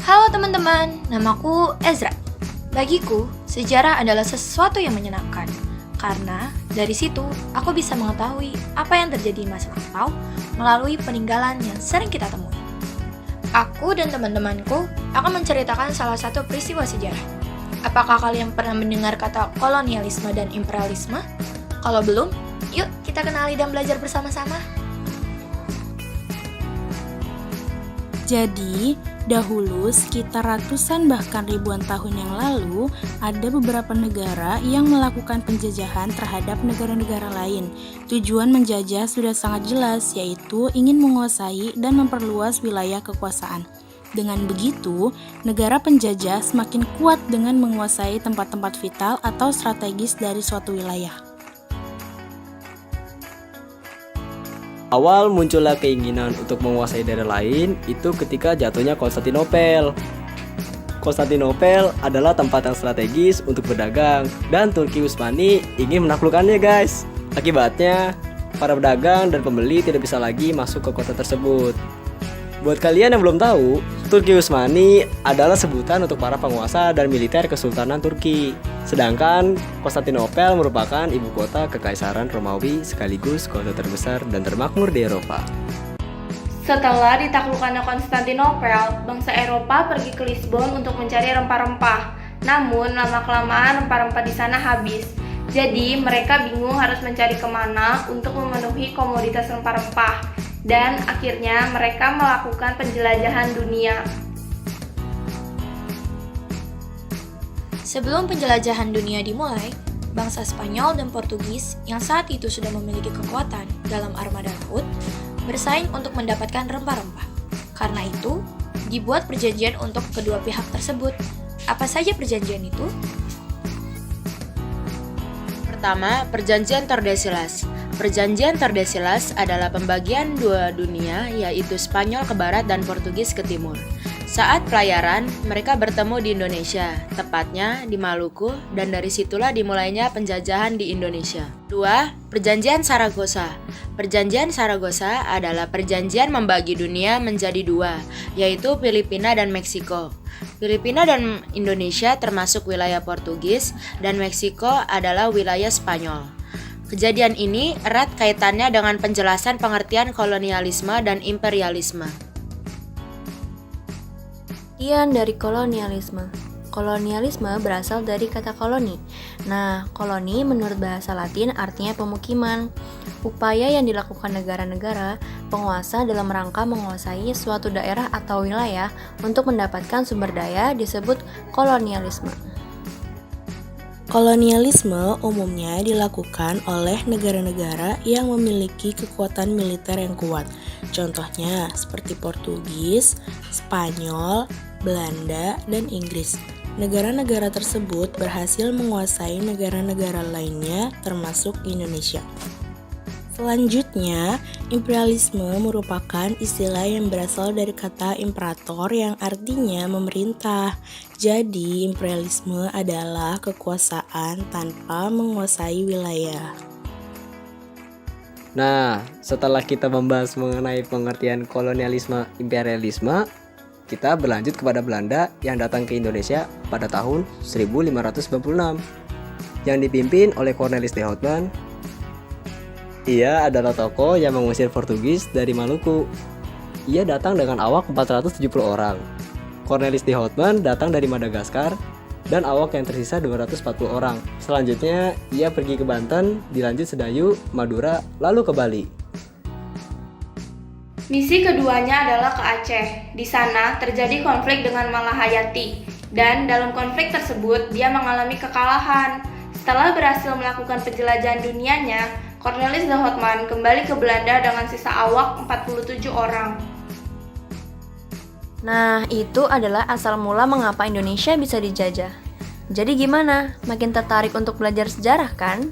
Halo teman-teman, namaku Ezra. Bagiku, sejarah adalah sesuatu yang menyenangkan. Karena dari situ, aku bisa mengetahui apa yang terjadi di masa lampau melalui peninggalan yang sering kita temui. Aku dan teman-temanku akan menceritakan salah satu peristiwa sejarah. Apakah kalian pernah mendengar kata kolonialisme dan imperialisme? Kalau belum, yuk kita kenali dan belajar bersama-sama. Jadi, dahulu sekitar ratusan bahkan ribuan tahun yang lalu, ada beberapa negara yang melakukan penjajahan terhadap negara-negara lain. Tujuan menjajah sudah sangat jelas, yaitu ingin menguasai dan memperluas wilayah kekuasaan. Dengan begitu, negara penjajah semakin kuat dengan menguasai tempat-tempat vital atau strategis dari suatu wilayah. Awal muncullah keinginan untuk menguasai daerah lain itu ketika jatuhnya Konstantinopel. Konstantinopel adalah tempat yang strategis untuk berdagang dan Turki Utsmani ingin menaklukkannya guys. Akibatnya, para pedagang dan pembeli tidak bisa lagi masuk ke kota tersebut. Buat kalian yang belum tahu, Turki Utsmani adalah sebutan untuk para penguasa dan militer Kesultanan Turki. Sedangkan Konstantinopel merupakan ibu kota Kekaisaran Romawi sekaligus kota terbesar dan termakmur di Eropa. Setelah ditaklukkannya Konstantinopel, bangsa Eropa pergi ke Lisbon untuk mencari rempah-rempah. Namun, lama-kelamaan rempah-rempah di sana habis. Jadi, mereka bingung harus mencari kemana untuk memenuhi komoditas rempah-rempah. Dan akhirnya mereka melakukan penjelajahan dunia. Sebelum penjelajahan dunia dimulai, bangsa Spanyol dan Portugis yang saat itu sudah memiliki kekuatan dalam armada laut bersaing untuk mendapatkan rempah-rempah. Karena itu, dibuat perjanjian untuk kedua pihak tersebut. Apa saja perjanjian itu? Pertama, Perjanjian Tordesillas. Perjanjian Tordesillas adalah pembagian dua dunia, yaitu Spanyol ke barat dan Portugis ke timur. Saat pelayaran, mereka bertemu di Indonesia, tepatnya di Maluku, dan dari situlah dimulainya penjajahan di Indonesia. 2. Perjanjian Saragossa. Perjanjian Saragossa adalah perjanjian membagi dunia menjadi dua, yaitu Filipina dan Meksiko. Filipina dan Indonesia termasuk wilayah Portugis, dan Meksiko adalah wilayah Spanyol. Kejadian ini erat kaitannya dengan penjelasan pengertian kolonialisme dan imperialisme. Artian dari kolonialisme. Kolonialisme berasal dari kata koloni. Nah, koloni menurut bahasa Latin artinya pemukiman. Upaya yang dilakukan negara-negara penguasa dalam rangka menguasai suatu daerah atau wilayah untuk mendapatkan sumber daya disebut kolonialisme. Kolonialisme umumnya dilakukan oleh negara-negara yang memiliki kekuatan militer yang kuat. Contohnya seperti Portugis, Spanyol, Belanda, dan Inggris. Negara-negara tersebut berhasil menguasai negara-negara lainnya termasuk Indonesia. Selanjutnya, imperialisme merupakan istilah yang berasal dari kata imperator yang artinya memerintah. Jadi, imperialisme adalah kekuasaan tanpa menguasai wilayah. Nah, setelah kita membahas mengenai pengertian kolonialisme, imperialisme, kita berlanjut kepada Belanda yang datang ke Indonesia pada tahun 1596 yang dipimpin oleh Cornelis de Houtman. Ia adalah tokoh yang mengusir Portugis dari Maluku. Ia datang dengan awak 470 orang. Cornelis de Houtman datang dari Madagaskar dan awak yang tersisa 240 orang. Selanjutnya, ia pergi ke Banten, dilanjut Sedayu, Madura, lalu ke Bali. Misi keduanya adalah ke Aceh. Di sana terjadi konflik dengan Malahayati, dan dalam konflik tersebut dia mengalami kekalahan. Setelah berhasil melakukan penjelajahan dunianya, Cornelis de Houtman kembali ke Belanda dengan sisa awak 47 orang. Nah, itu adalah asal mula mengapa Indonesia bisa dijajah. Jadi gimana? Makin tertarik untuk belajar sejarah kan?